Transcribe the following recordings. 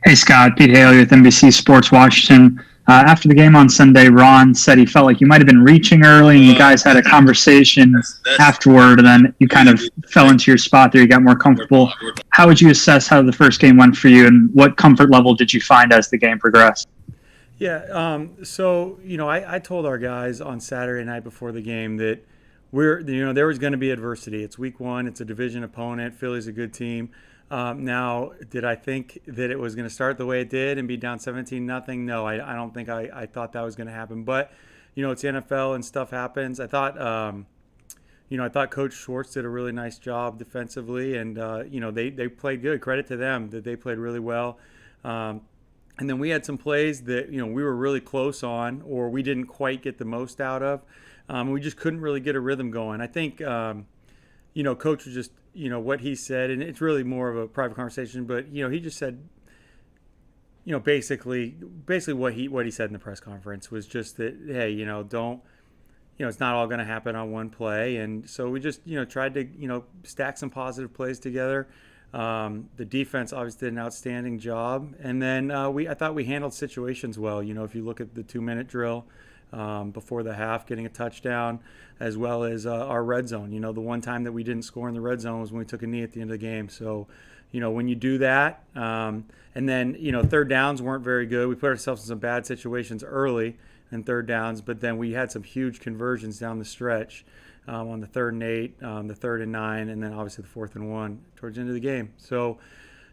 Hey Scott, Pete Haley with NBC Sports Washington. After the game on Sunday, Ron said he felt like you might have been reaching early, and you guys had a conversation afterward, and then you kind of fell into your spot there. You got more comfortable. How would you assess how the first game went for you, and what comfort level did you find as the game progressed? Yeah. I told our guys on Saturday night before the game that there was going to be adversity. It's week one. It's a division opponent. Philly's a good team. Now, did I think that it was going to start the way it did and be down 17-0? No, I don't think I thought that was going to happen. But, it's the NFL and stuff happens. I thought Coach Schwartz did a really nice job defensively, and they played good. Credit to them that they played really well. And then we had some plays that we were really close on, or we didn't quite get the most out of. We just couldn't really get a rhythm going. I think Coach was just what he said, and it's really more of a private conversation. But he just said basically what he said in the press conference was just that, hey, don't. It's not all going to happen on one play. And so we just, tried to, stack some positive plays together. The defense obviously did an outstanding job. And then I thought we handled situations well. If you look at the 2-minute drill before the half, getting a touchdown, as well as our red zone. The one time that we didn't score in the red zone was when we took a knee at the end of the game. So, when you do that, and then, third downs weren't very good. We put ourselves in some bad situations early and third downs, but then we had some huge conversions down the stretch on the 3rd and 8, the 3rd and 9, and then obviously the 4th and 1 towards the end of the game. So,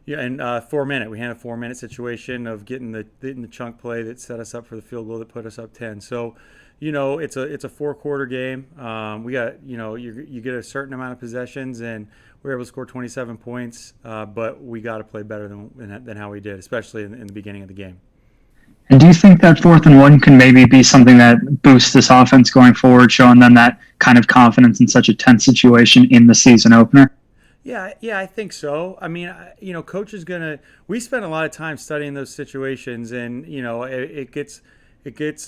and 4-minute, we had a 4-minute situation of getting the chunk play that set us up for the field goal that put us up 10. So, it's a 4-quarter game. We got you get a certain amount of possessions, and we were able to score 27 points, but we got to play better than how we did, especially in the beginning of the game. And do you think that 4th and 1 can maybe be something that boosts this offense going forward, showing them that kind of confidence in such a tense situation in the season opener? Yeah, I think so. I mean, Coach is we spend a lot of time studying those situations, and it gets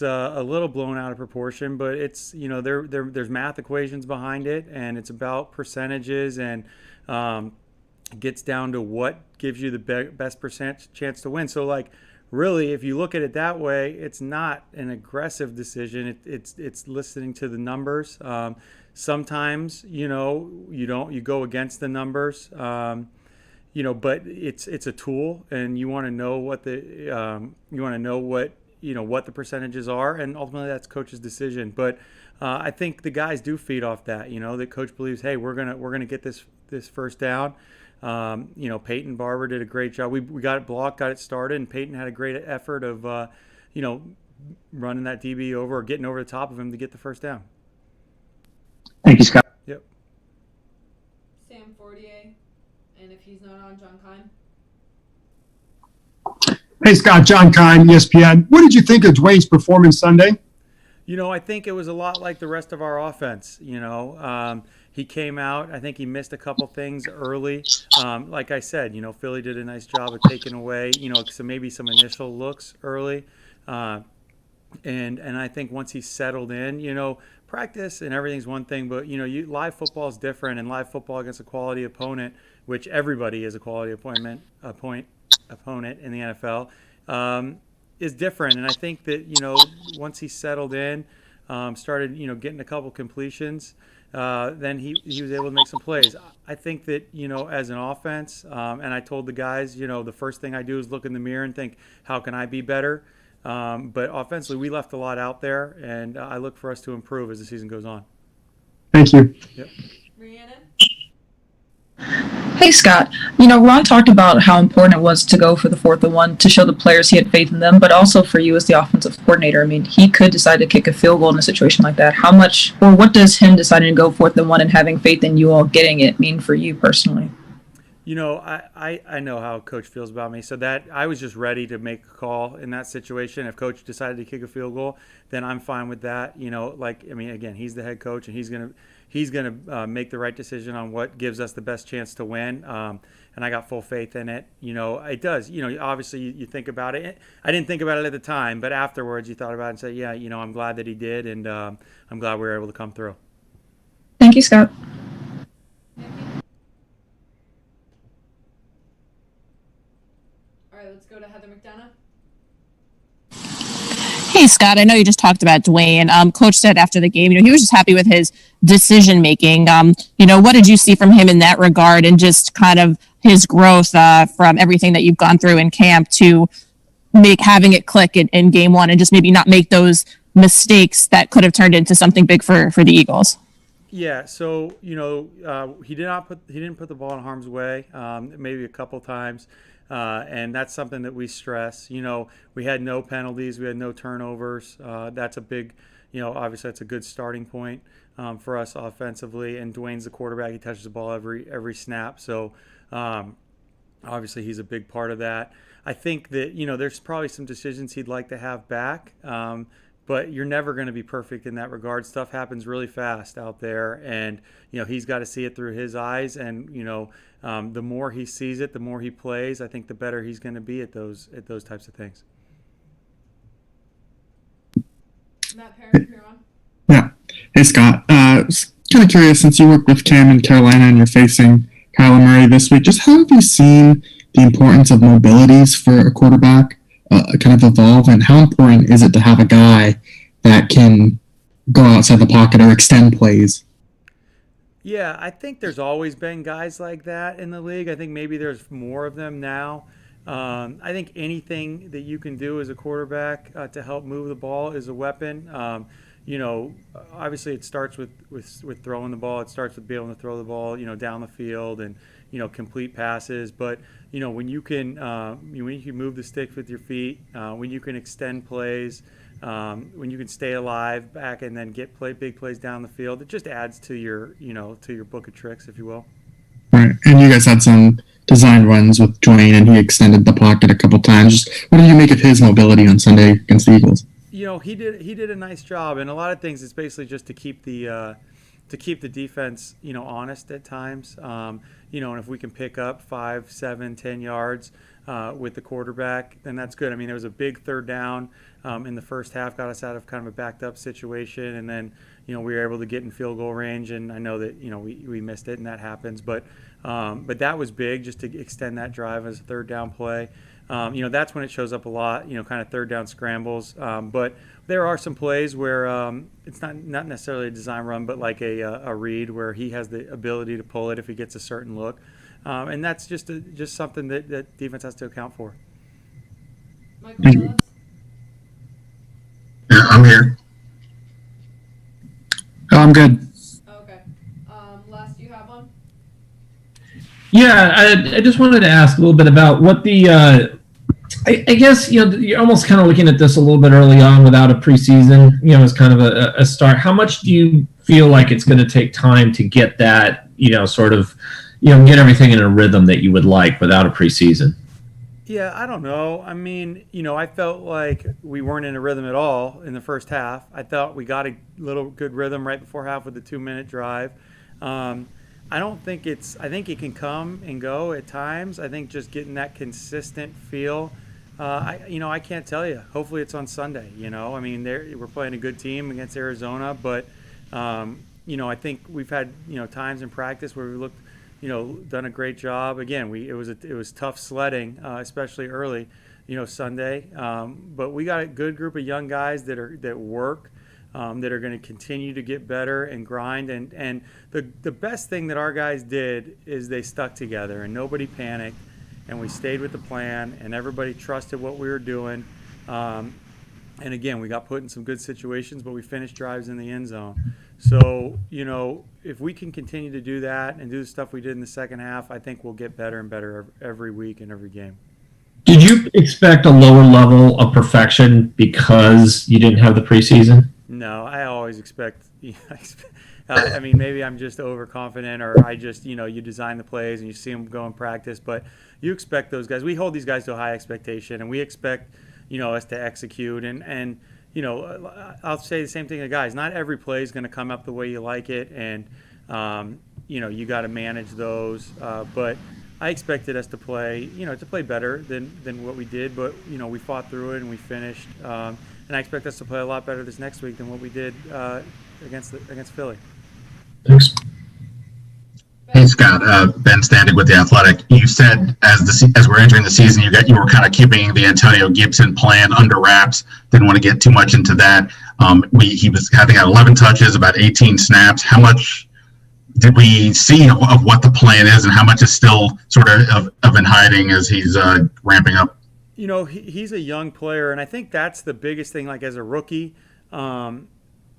a little blown out of proportion, but it's there's math equations behind it, and it's about percentages, and gets down to what gives you the best percent chance to win. So really, if you look at it that way, it's not an aggressive decision. It's listening to the numbers. Sometimes you go against the numbers, but it's a tool, and you want to know what the percentages are, and ultimately that's Coach's decision. But I think the guys do feed off that. The Coach believes, hey, we're gonna get this first down. Peyton Barber did a great job. We got it blocked, got it started, and Peyton had a great effort of, running that DB over or getting over the top of him to get the first down. Thank you, Scott. Yep. Sam Fortier, and if he's not on, John Kine. Hey, Scott, John Kine, ESPN. What did you think of Dwayne's performance Sunday? I think it was a lot like the rest of our offense. He came out. I think he missed a couple things early. Like I said, Philly did a nice job of taking away, maybe some initial looks early. And I think once he settled in, practice and everything's one thing, but live football is different, and live football against a quality opponent, which everybody is a quality opponent in the NFL, is different. And I think that once he settled in, started getting a couple completions, then he was able to make some plays. I think that as an offense, and I told the guys, the first thing I do is look in the mirror and think, how can I be better? But offensively, we left a lot out there, and I look for us to improve as the season goes on. Thank you. Yep. Rhiannon? Hey, Scott. Ron talked about how important it was to go for the 4th and 1 to show the players he had faith in them, but also for you as the offensive coordinator. I mean, he could decide to kick a field goal in a situation like that. How much, or what does him deciding to go 4th and 1 and having faith in you all getting it mean for you personally? I know how Coach feels about me, so that I was just ready to make a call in that situation. If Coach decided to kick a field goal, then I'm fine with that. Again, he's the head coach, and he's gonna make the right decision on what gives us the best chance to win. And I got full faith in it. It does. Obviously you think about it. I didn't think about it at the time, but afterwards you thought about it and said, yeah, I'm glad that he did, and I'm glad we were able to come through. Thank you, Scott. All right, let's go to Heather McDonough. Hey, Scott, I know you just talked about Dwayne. Coach said after the game, he was just happy with his decision making. What did you see from him in that regard, and just kind of his growth from everything that you've gone through in camp to having it click in game one, and just maybe not make those mistakes that could have turned into something big for the Eagles? Yeah, so he didn't put the ball in harm's way, maybe a couple times. And that's something that we stress. We had no penalties, we had no turnovers. That's a big, obviously that's a good starting point for us offensively. And Dwayne's the quarterback; he touches the ball every snap. So obviously he's a big part of that. I think that there's probably some decisions he'd like to have back, but you're never going to be perfect in that regard. Stuff happens really fast out there, and he's got to see it through his eyes. And the more he sees it, the more he plays, I think the better he's going to be at those types of things. Matt Perry, you're on. Yeah. Hey, Scott. Just kind of curious, since you work with Cam in Carolina and you're facing Kyler Murray this week, just how have you seen the importance of mobilities for a quarterback kind of evolve, and how important is it to have a guy that can go outside the pocket or extend plays? Yeah, I think there's always been guys like that in the league. I think maybe there's more of them now. I think anything that you can do as a quarterback to help move the ball is a weapon. Obviously it starts with throwing the ball. It starts with being able to throw the ball, down the field and, complete passes. But, when you can move the sticks with your feet, when you can extend plays, when you can stay alive back and then get big plays down the field, it just adds to your book of tricks, if you will. Right. And you guys had some design runs with Dwayne, and he extended the pocket a couple times. Just what did you make of his mobility on Sunday against the Eagles? He did a nice job, and a lot of things it's basically just to keep the defense, honest at times. And if we can pick up 5, 7, 10 yards with the quarterback, then that's good. I mean, there was a big third down in the first half, got us out of kind of a backed up situation, and then we were able to get in field goal range. And I know that we missed it, and that happens, but that was big just to extend that drive as a third down play. That's when it shows up a lot, kind of third down scrambles. But there are some plays where it's not necessarily a design run, but like a read where he has the ability to pull it if he gets a certain look. And that's just something that defense has to account for. Michael Phillips. Yeah, I'm here. Oh, I'm good. Okay. Les, do you have one? Yeah, I just wanted to ask a little bit about what the I guess you're almost kind of looking at this a little bit early on without a preseason, as kind of a start. How much do you feel like it's going to take time to get that, sort of, get everything in a rhythm that you would like without a preseason? Yeah, I don't know. I mean, I felt like we weren't in a rhythm at all in the first half. I thought we got a little good rhythm right before half with the 2-minute drive. I think it can come and go at times. I think just getting that consistent feel, I can't tell you. Hopefully it's on Sunday, I mean, we're playing a good team against Arizona, but, I think we've had, times in practice where we looked, done a great job. Again, it was tough sledding, especially early, Sunday. But we got a good group of young guys that work, that are going to continue to get better and grind. And the best thing that our guys did is they stuck together and nobody panicked, and we stayed with the plan, and everybody trusted what we were doing. And again, we got put in some good situations, but we finished drives in the end zone. So, if we can continue to do that and do the stuff we did in the second half, I think we'll get better and better every week and every game. Did you expect a lower level of perfection because you didn't have the preseason? No, I always expect I mean, maybe I'm just overconfident, or I just, you design the plays and you see them go in practice, but you expect those guys. We hold these guys to a high expectation, and we expect, us to execute. And I'll say the same thing to guys. Not every play is going to come up the way you like it, and, you got to manage those. But I expected us to play better than what we did, but, we fought through it and we finished. And I expect us to play a lot better this next week than what we did against Philly. Thanks. Hey Scott, Ben Standig with The Athletic. You said as we're entering the season, you were kind of keeping the Antonio Gibson plan under wraps. Didn't want to get too much into that. He was having 11 touches, about 18 snaps. How much did we see of what the plan is, and how much is still sort of in hiding as he's ramping up? You know, he's a young player, and I think that's the biggest thing. Like as a rookie,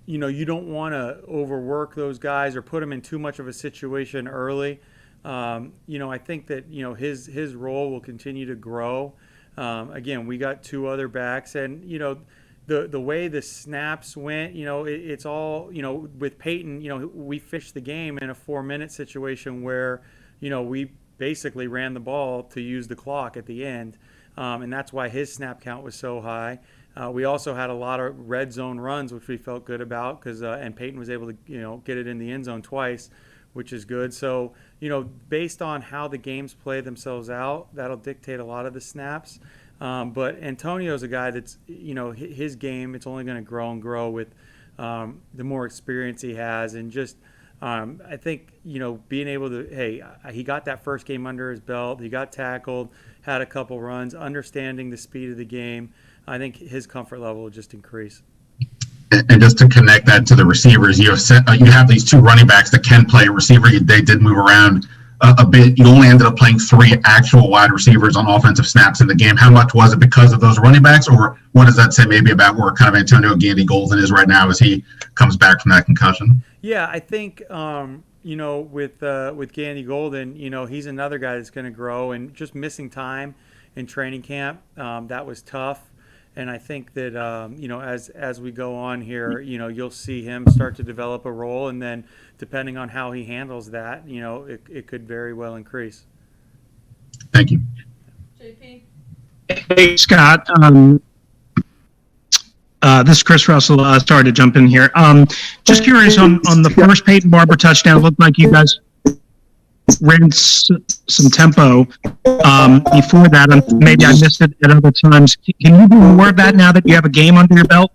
you know, you don't want to overwork those guys or put them in too much of a situation early. You know, I think that, you know, his role will continue to grow. Again, we got 2 other backs, and, you know, the way the snaps went, you know, it's all, you know, with Peyton, you know, we fished the game in a 4-minute situation where, you know, we basically ran the ball to use the clock at the end. And that's why his snap count was so high. We also had a lot of red zone runs, which we felt good about because and Peyton was able to, you know, get it in the end zone twice, which is good. So, you know, based on how the games play themselves out, that'll dictate a lot of the snaps. But Antonio's a guy that's, you know, his game, it's only going to grow and grow with the more experience he has. And just, I think, you know, being able to, hey, he got that first game under his belt. He got tackled, had a couple runs, understanding the speed of the game. I think his comfort level will just increase. And just to connect that to the receivers, you have these 2 running backs that can play receiver. They did move around a bit. You only ended up playing 3 actual wide receivers on offensive snaps in the game. How much was it because of those running backs, or what does that say maybe about where kind of Antonio Gandy Golden is right now as he comes back from that concussion? Yeah, I think you know, with Gandy Golden, you know, he's another guy that's going to grow, and just missing time in training camp, that was tough. And I think that, you know, as we go on here, you know, you'll see him start to develop a role. And then depending on how he handles that, you know, it could very well increase. Thank you. JP? Hey, Scott. This is Chris Russell. Sorry to jump in here. Just curious on the first Peyton Barber touchdown, it looked like you guys ran some tempo before that, and maybe I missed it at other times. Can you do more of that now that you have a game under your belt?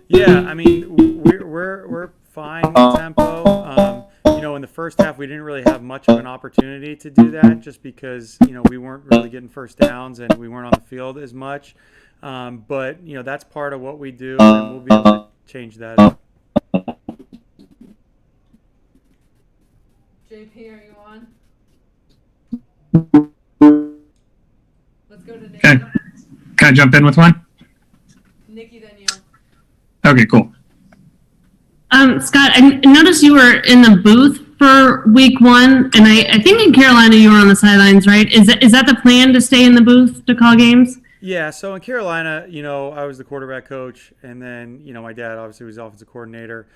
Yeah, I mean, we're fine with tempo. You know, in the first half, we didn't really have much of an opportunity to do that, just because, you know, we weren't really getting first downs and we weren't on the field as much. But you know, that's part of what we do, and we'll be able to change that up. JP, are you on? Let's go to Nikki. Okay. Can I jump in with one? Nikki, then you. Okay, cool. Scott, I noticed you were in the booth for week 1, and I think in Carolina you were on the sidelines, right? Is that the plan, to stay in the booth to call games? Yeah, so in Carolina, you know, I was the quarterback coach, and then, you know, my dad obviously was the offensive coordinator.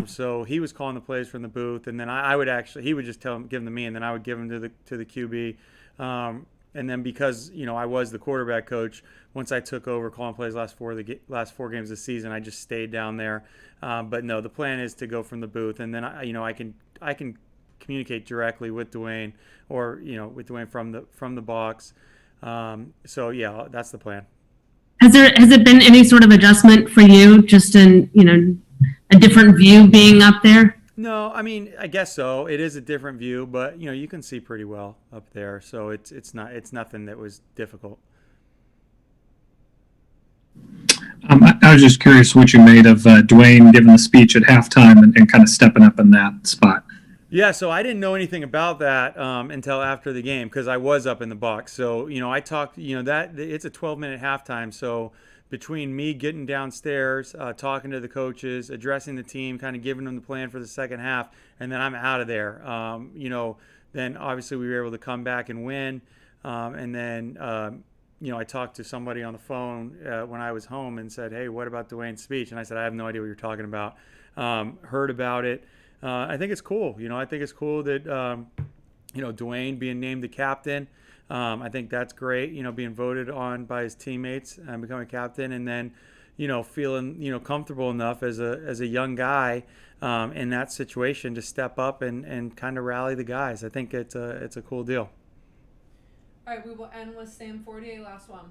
So he was calling the plays from the booth, and then I would actually, he would just give them to me, and then I would give them to the QB. And then because, you know, I was the quarterback coach, once I took over calling plays last 4 games this season, I just stayed down there. But no, the plan is to go from the booth, and then I can communicate directly with Dwayne, or, you know, with Dwayne from the box. So yeah, that's the plan. Has it been any sort of adjustment for you, just in, you know, a different view being up there? No, I mean, I guess so. It is a different view, but, you know, you can see pretty well up there, so it's nothing that was difficult. I was just curious what you made of Dwayne giving the speech at halftime and kind of stepping up in that spot. Yeah, so I didn't know anything about that until after the game, because I was up in the box. So, you know, I talked, you know, that it's a 12-minute halftime. So between me getting downstairs, talking to the coaches, addressing the team, kind of giving them the plan for the second half, and then I'm out of there. You know, then obviously we were able to come back and win. And then, you know, I talked to somebody on the phone when I was home and said, hey, what about Dwayne's speech? And I said, I have no idea what you're talking about. Heard about it. I think it's cool. You know, I think it's cool that, you know, Dwayne being named the captain. I think that's great, you know, being voted on by his teammates and becoming captain, and then, you know, feeling, you know, comfortable enough as a young guy in that situation to step up and kind of rally the guys. I think it's a cool deal. All right, we will end with Sam Fortier, last one.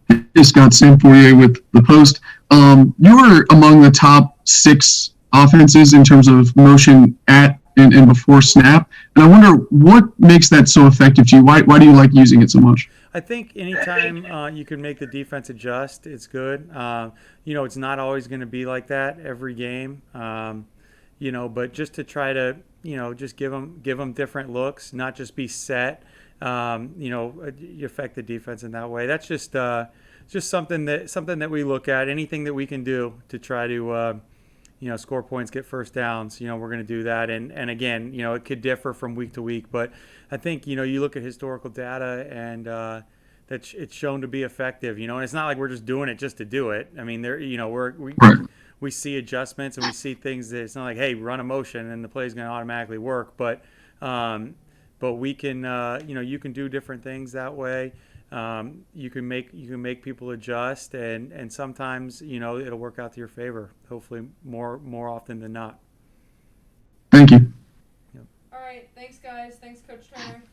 Hey, Scott, Sam Fortier with the Post. You were among the top 6 offenses in terms of motion at and before snap. And I wonder what makes that so effective to you. Why do you like using it so much? I think anytime you can make the defense adjust, it's good. It's not always going to be like that every game. But just to try to, just give them different looks, not just be set. You affect the defense in that way. That's just something that we look at. Anything that we can do to try to score points, get first downs, we're going to do that. And again, it could differ from week to week, but I think, you look at historical data and that it's shown to be effective, and it's not like we're just doing it just to do it. I mean, we see adjustments and we see things that it's not like, hey, run a motion and the play is going to automatically work, but we can, you can do different things that way. You can make people adjust, and sometimes it'll work out to your favor. Hopefully, more often than not. Thank you. All right, thanks guys. Thanks, Coach Turner.